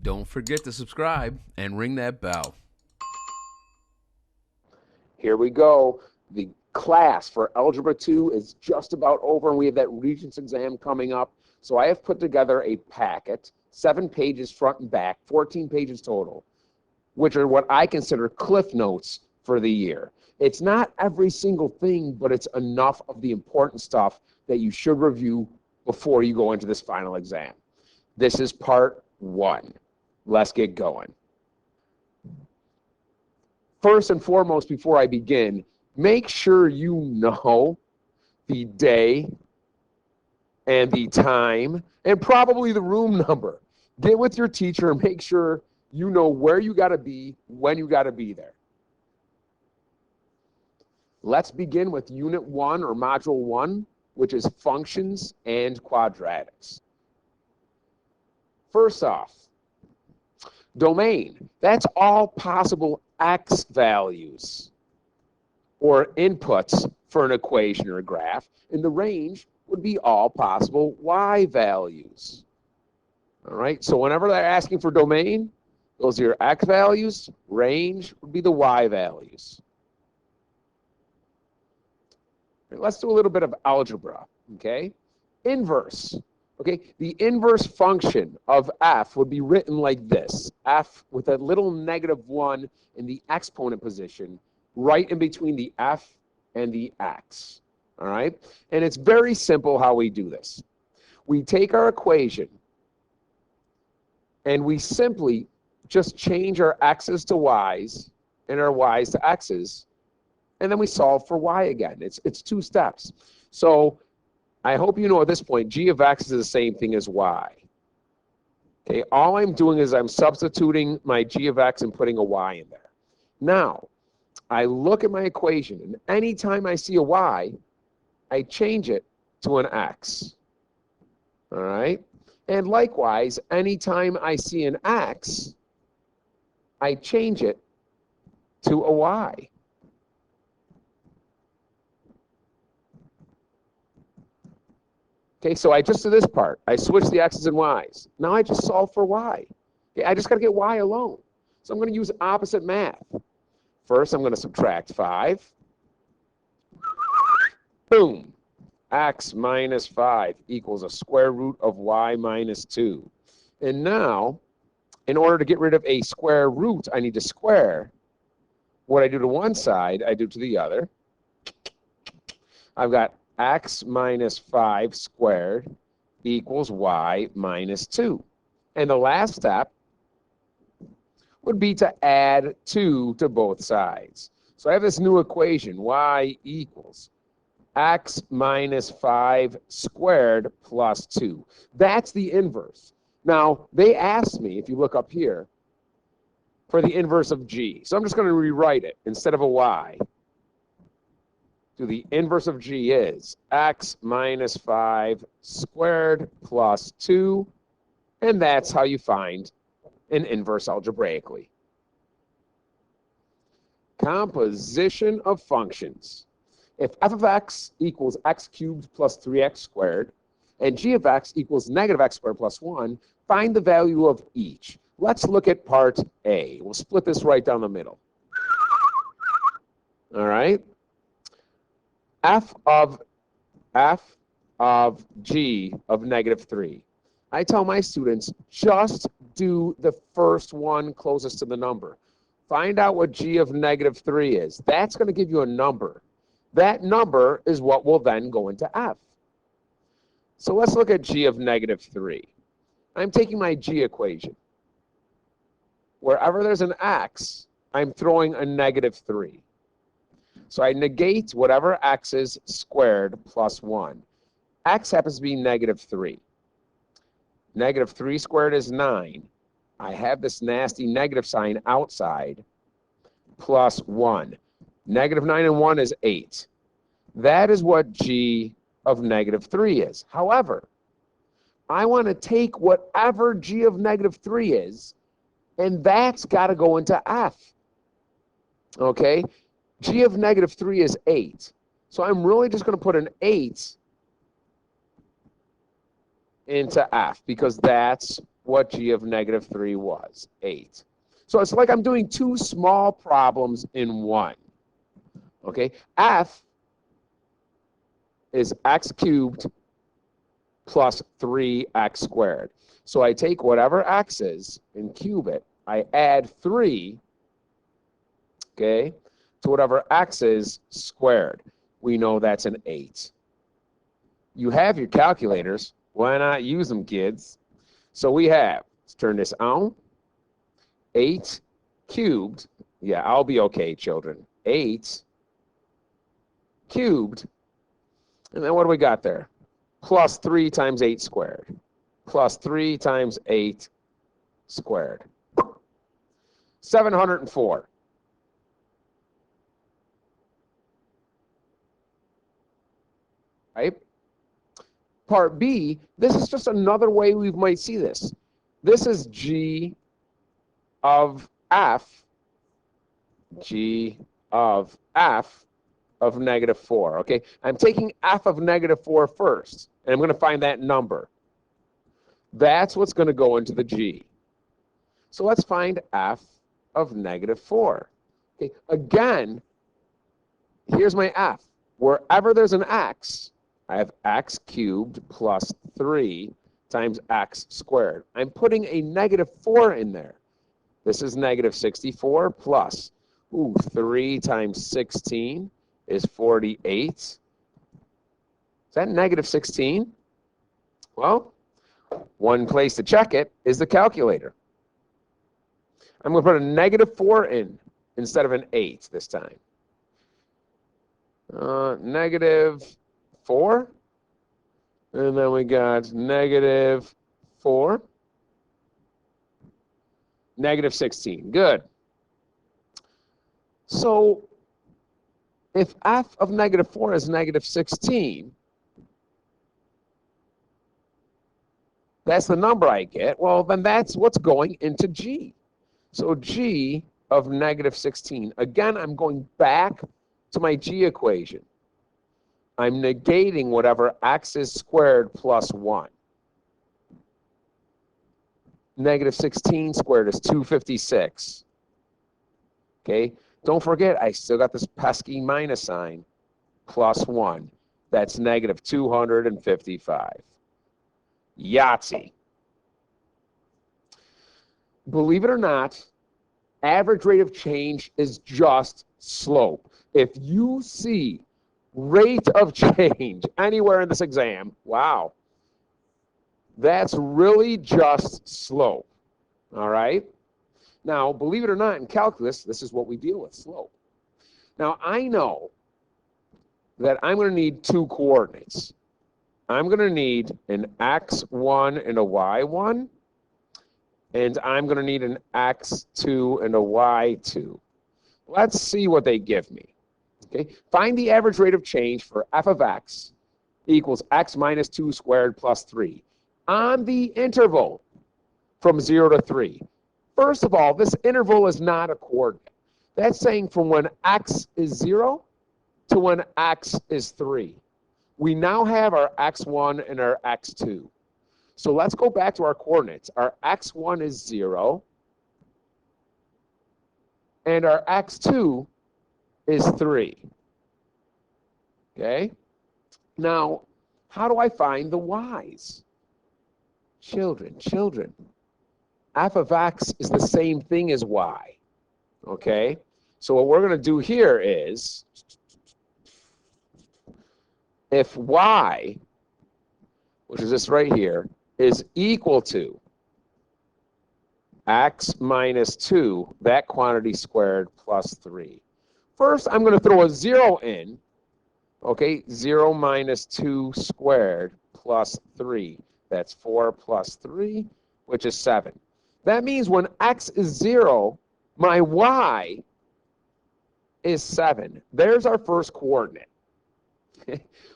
Don't forget to subscribe and ring that bell. Here we go. The class for Algebra 2 is just about over, and we have that Regents exam coming up. So I have put together a packet, 7 pages front and back, 14 pages total, which are what I consider cliff notes for the year. It's not every single thing, but it's enough of the important stuff that you should review before you go into this final exam. This is part 1. Let's get going. First and foremost, before I begin, make sure you know the day and the time and probably the room number. Get with your teacher and make sure you know where you got to be, when you got to be there. Let's begin with Unit 1 or Module 1, which is functions and quadratics. First off, domain. That's all possible x values or inputs for an equation or a graph. And the range would be all possible y values. All right, so whenever they're asking for domain, those are your x values. Range would be the y values. Right, let's do a little bit of algebra, okay? Inverse. Okay, the inverse function of f would be written like this. F with a little -1 in the exponent position, right in between the f and the x. All right? And it's very simple how we do this. We take our equation and we simply just change our x's to y's and our y's to x's, and then we solve for y again. It's 2 steps. So I hope you know at this point, g of x is the same thing as y. Okay, all I'm doing is I'm substituting my g of x and putting a y in there. Now, I look at my equation, and anytime I see a y, I change it to an x. All right? And likewise, anytime I see an x, I change it to a y. Okay, so I just did this part. I switched the x's and y's. Now I just solve for y. Okay, I just got to get y alone. So I'm going to use opposite math. First, I'm going to subtract 5. Boom. X minus 5 equals a square root of y minus 2. And now, in order to get rid of a square root, I need to square. What I do to one side, I do to the other. I've got x minus 5 squared equals y minus 2. And the last step would be to add 2 to both sides. So I have this new equation, y equals x minus 5 squared plus 2. That's the inverse. Now, they asked me, if you look up here, for the inverse of g. So I'm just going to rewrite it. Instead of a y, so the inverse of g is x minus 5 squared plus 2, and that's how you find an inverse algebraically. Composition of functions. If f of x equals x cubed plus 3x squared, and g of x equals negative x squared plus 1, find the value of each. Let's look at part A. We'll split this right down the middle. All right? f of g of negative 3. I tell my students, just do the first one closest to the number. Find out what g of negative 3 is. That's going to give you a number. That number is what will then go into f. So let's look at g of negative 3. I'm taking my g equation. Wherever there's an x, I'm throwing a negative 3. So I negate whatever x is squared plus 1. X happens to be negative 3. Negative 3 squared is 9. I have this nasty negative sign outside, plus 1. Negative 9 and 1 is 8. That is what g of negative 3 is. However, I want to take whatever g of negative 3 is, and that's got to go into f. Okay? G of negative 3 is 8. So I'm really just going to put an 8 into f because that's what g of negative 3 was, 8. So it's like I'm doing two small problems in one. Okay, f is x cubed plus 3x squared. So I take whatever x is and cube it. I add 3, okay, to whatever x is squared. We know that's an 8. You have your calculators. Why not use them, kids? So we have, let's turn this on, 8 cubed. Yeah, I'll be okay, children. 8 cubed. And then what do we got there? Plus 3 times 8 squared. Plus 3 times 8 squared. 704. Right? Part B, this is just another way we might see this. This is g of f, g of f of negative 4, okay? I'm taking f of negative 4 first, and I'm going to find that number. That's what's going to go into the g. So let's find f of negative 4. Okay, again, here's my f. Wherever there's an x, I have x cubed plus 3 times x squared. I'm putting a negative 4 in there. This is negative 64 plus, 3 times 16 is 48. Is that negative 16? Well, one place to check it is the calculator. I'm going to put a negative 4 in instead of an 8 this time. Negative 4. And then we got negative 4. Negative 16. Good. So if f of negative 4 is negative 16, that's the number I get. Well, then that's what's going into g. So g of negative 16. Again, I'm going back to my g equation. I'm negating whatever x is squared plus 1. Negative 16 squared is 256. Okay, don't forget, I still got this pesky minus sign. Plus 1. That's negative 255. Yahtzee. Believe it or not, average rate of change is just slope. If you see rate of change anywhere in this exam, wow, that's really just slope. All right? Now, believe it or not, in calculus, this is what we deal with, slope. Now, I know that I'm going to need two coordinates. I'm going to need an x1 and a y1, and I'm going to need an x2 and a y2. Let's see what they give me. Okay, find the average rate of change for f of x equals x minus 2 squared plus 3 on the interval from 0 to 3. First of all, this interval is not a coordinate. That's saying from when x is 0 to when x is 3. We now have our x1 and our x2. So let's go back to our coordinates. Our x1 is 0, and our x2 is 3. Okay? Now, how do I find the y's? Children. F of x is the same thing as y. Okay? So what we're going to do here is, if y, which is this right here, is equal to x minus 2, that quantity squared, plus 3. First, I'm going to throw a 0 in. Okay, 0 minus 2 squared plus 3. That's 4 plus 3, which is 7. That means when x is 0, my y is 7. There's our first coordinate.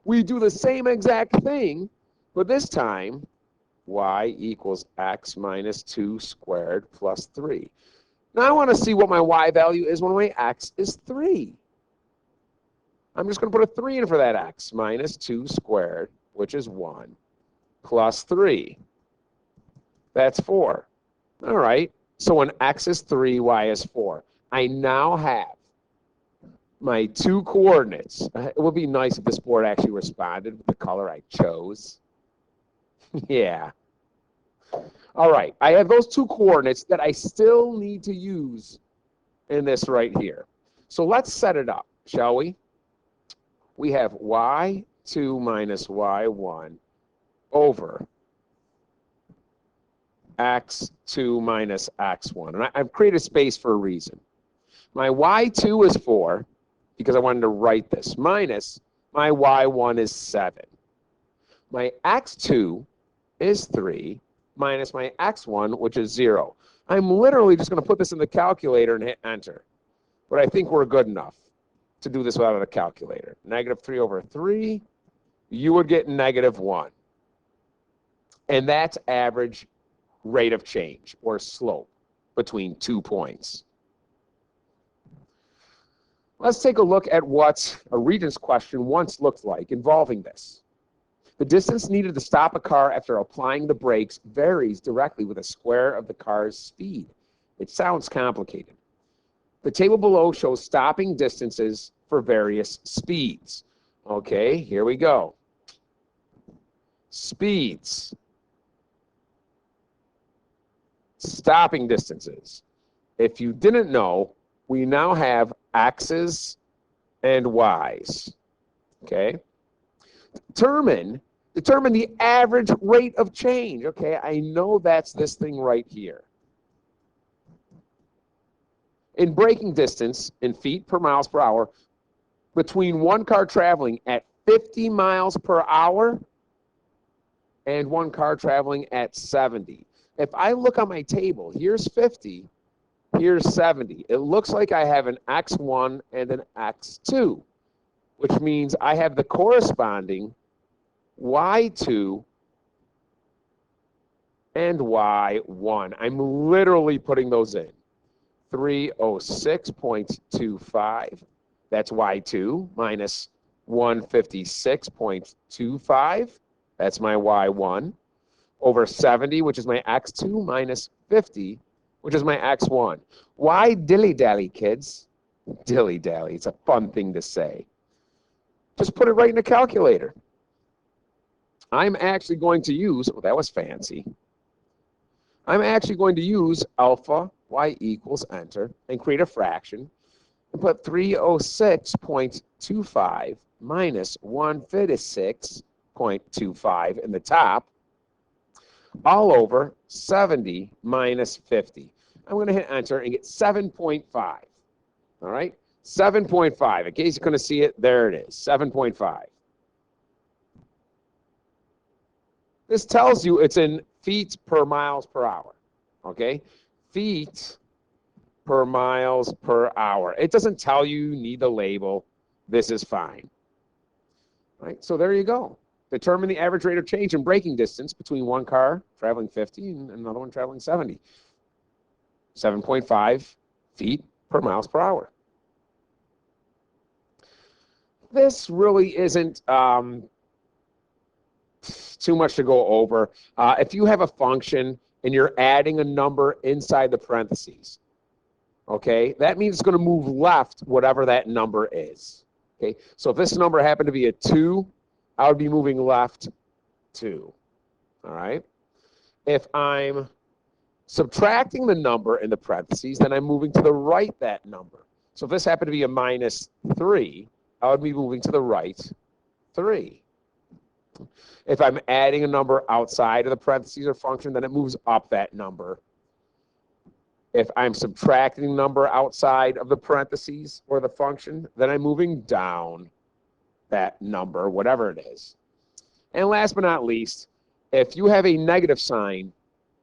We do the same exact thing, but this time, y equals x minus 2 squared plus 3. Now I want to see what my y value is when my x is 3. I'm just going to put a 3 in for that x, minus 2 squared, which is 1, plus 3. That's 4. All right. So when x is 3, y is 4. I now have my two coordinates. It would be nice if this board actually responded with the color I chose. Yeah. All right. I have those two coordinates that I still need to use in this right here. So let's set it up, shall we? We have y2 minus y1 over x2 minus x1. And I've created space for a reason. My y2 is 4, because I wanted to write this, minus my y1 is 7. My x2 is 3, minus my x1, which is 0. I'm literally just going to put this in the calculator and hit enter. But I think we're good enough to do this without a calculator. Negative 3 over 3, you would get negative 1. And that's average rate of change, or slope, between 2 points. Let's take a look at what a regents question once looked like involving this. The distance needed to stop a car after applying the brakes varies directly with the square of the car's speed. It sounds complicated. The table below shows stopping distances for various speeds. Okay, here we go. Speeds. Stopping distances. If you didn't know, we now have x's and y's. Okay? Determine the average rate of change. Okay, I know that's this thing right here. In braking distance, in feet per miles per hour, between one car traveling at 50 miles per hour and one car traveling at 70. If I look on my table, here's 50, here's 70. It looks like I have an x1 and an x2, which means I have the corresponding y2 and y1. I'm literally putting those in. 306.25, that's y2, minus 156.25, that's my y1, over 70, which is my x2, minus 50, which is my x1. Why dilly-dally, kids? Dilly-dally, it's a fun thing to say. Just put it right in the calculator. I'm actually going to use, oh, that was fancy. I'm actually going to use alpha y equals enter and create a fraction and put 306.25 minus 156.25 in the top, all over 70 minus 50. I'm going to hit enter and get 7.5. All right, 7.5. In case you couldn't see it, there it is, 7.5. This tells you it's in feet per miles per hour, okay? Feet per miles per hour. It doesn't tell you need the label. This is fine. All right, so there you go. Determine the average rate of change in braking distance between one car traveling 50 and another one traveling 70. 7.5 feet per miles per hour. This really isn't too much to go over. If you have a function and you're adding a number inside the parentheses, okay, that means it's going to move left whatever that number is. Okay, so if this number happened to be a 2, I would be moving left 2. All right. If I'm subtracting the number in the parentheses, then I'm moving to the right that number. So if this happened to be a minus 3, I would be moving to the right 3. If I'm adding a number outside of the parentheses or function, then it moves up that number. If I'm subtracting a number outside of the parentheses or the function, then I'm moving down that number, whatever it is. And last but not least, if you have a negative sign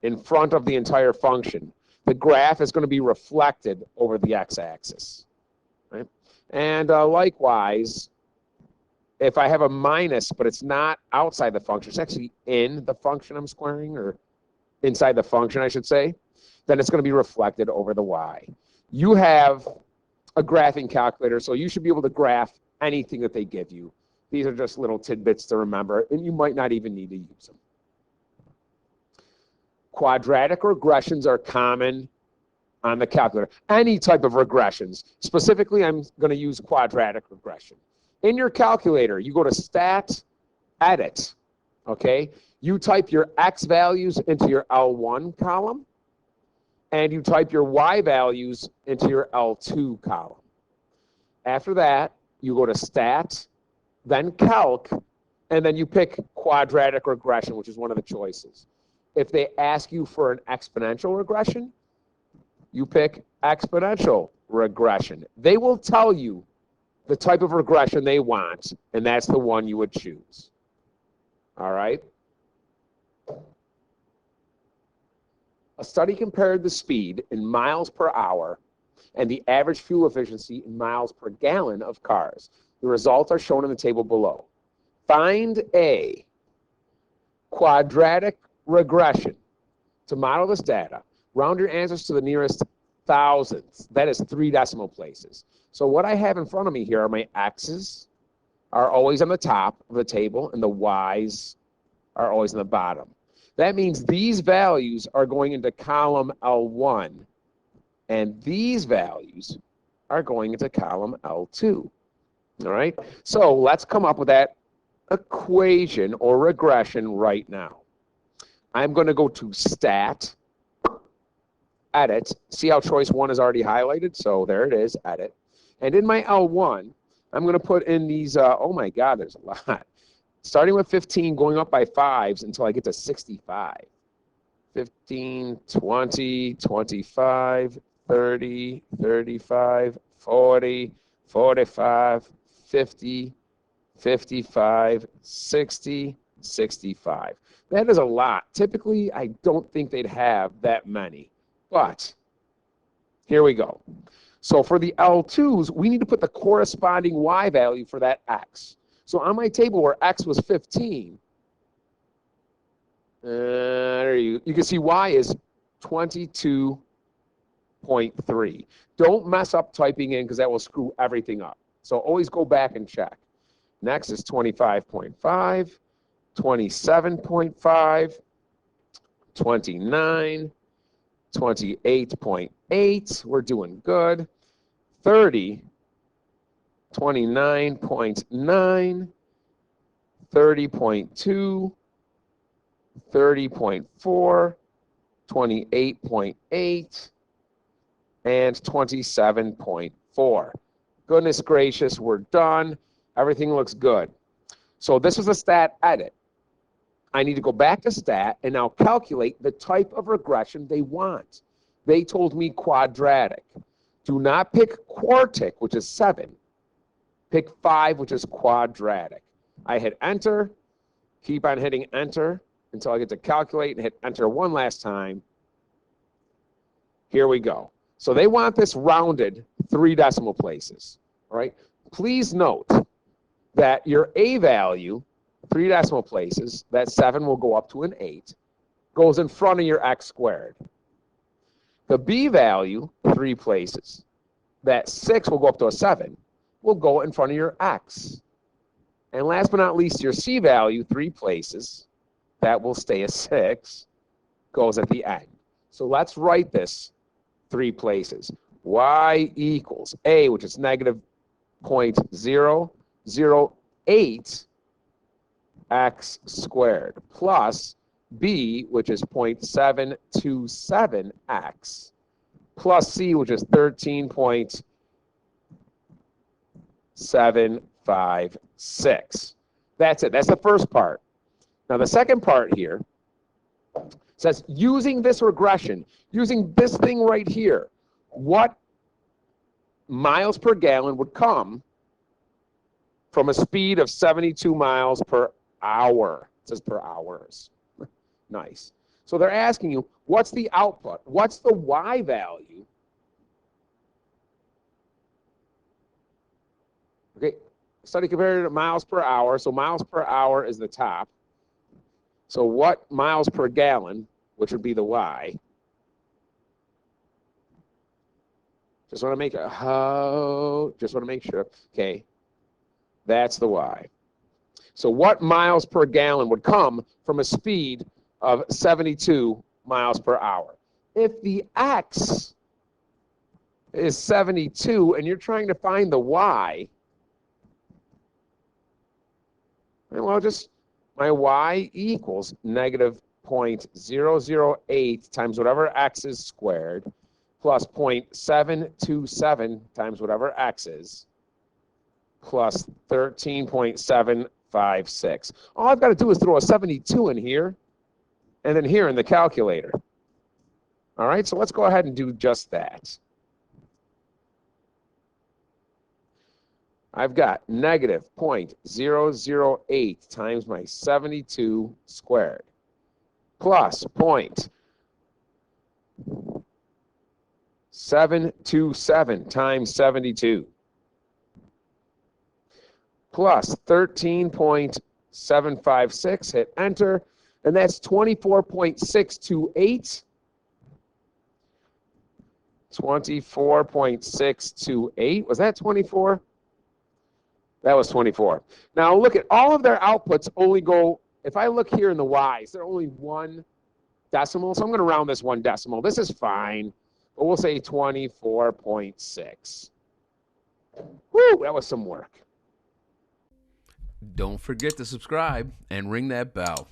in front of the entire function, the graph is going to be reflected over the x-axis. Right? And likewise, if I have a minus, but it's not outside the function, it's actually in the function I'm squaring, or inside the function, I should say, then it's going to be reflected over the y. You have a graphing calculator, so you should be able to graph anything that they give you. These are just little tidbits to remember, and you might not even need to use them. Quadratic regressions are common on the calculator. Any type of regressions. Specifically, I'm going to use quadratic regression. In your calculator, you go to Stat, Edit, okay? You type your X values into your L1 column, and you type your Y values into your L2 column. After that, you go to Stat, then Calc, and then you pick quadratic regression, which is one of the choices. If they ask you for an exponential regression, you pick exponential regression. They will tell you the type of regression they want, and that's the one you would choose. All right? A study compared the speed in miles per hour and the average fuel efficiency in miles per gallon of cars. The results are shown in the table below. Find a quadratic regression. To model this data, round your answers to the nearest thousandth. That is 3 decimal places. So what I have in front of me here are my X's are always on the top of the table, and the Y's are always on the bottom. That means these values are going into column L1, and these values are going into column L2. All right? So let's come up with that equation or regression right now. I'm going to go to Stat, Edit. See how choice 1 is already highlighted? So there it is, Edit. And in my L1, I'm going to put in these, oh my God, there's a lot. Starting with 15, going up by 5s until I get to 65. 15, 20, 25, 30, 35, 40, 45, 50, 55, 60, 65. That is a lot. Typically, I don't think they'd have that many. But here we go. So for the L2s, we need to put the corresponding Y value for that X. So on my table where X was 15, you can see Y is 22.3. Don't mess up typing in because that will screw everything up. So always go back and check. Next is 25.5, 27.5, 29, 28.8. We're doing good. 30, 29.9, 30.2, 30.4, 28.8, and 27.4. Goodness gracious, we're done. Everything looks good. So this was a stat edit. I need to go back to stat and now calculate the type of regression they want. They told me quadratic. Do not pick quartic, which is 7. Pick 5, which is quadratic. I hit enter, keep on hitting enter until I get to calculate and hit enter one last time. Here we go. So they want this rounded 3 decimal places. All right. Please note that your A value, 3 decimal places, that 7 will go up to an 8, goes in front of your x squared. The B value, 3 places, that 6 will go up to a 7, will go in front of your x. And last but not least, your C value, 3 places, that will stay a 6, goes at the end. So let's write this 3 places. Y equals A, which is negative 0.008 x squared, plus B, which is 0.727x, plus C, which is 13.756. That's it. That's the first part. Now, the second part here says, using this regression, using this thing right here, what miles per gallon would come from a speed of 72 miles per hour? It says per hours. Nice. So they're asking you, what's the output? What's the Y value? Okay, study compared to miles per hour. So miles per hour is the top. So what miles per gallon, which would be the Y? Just want to make sure. Okay, that's the Y. So what miles per gallon would come from a speed of 72 miles per hour. If the x is 72 and you're trying to find the y, well, just my y equals negative 0.008 times whatever x is squared plus 0.727 times whatever x is plus 13.756. All I've got to do is throw a 72 in here and then here in the calculator. All right, so let's go ahead and do just that. I've got negative 0.008 times my 72 squared plus 0.727 times 72 plus 13.756. Hit enter, and that's 24.628. 24.628. Was that 24? That was 24. Now look at all of their outputs only go, if I look here in the y's, they're only one decimal. So I'm going to round this one decimal. This is fine, but we'll say 24.6. Woo, that was some work. Don't forget to subscribe and ring that bell.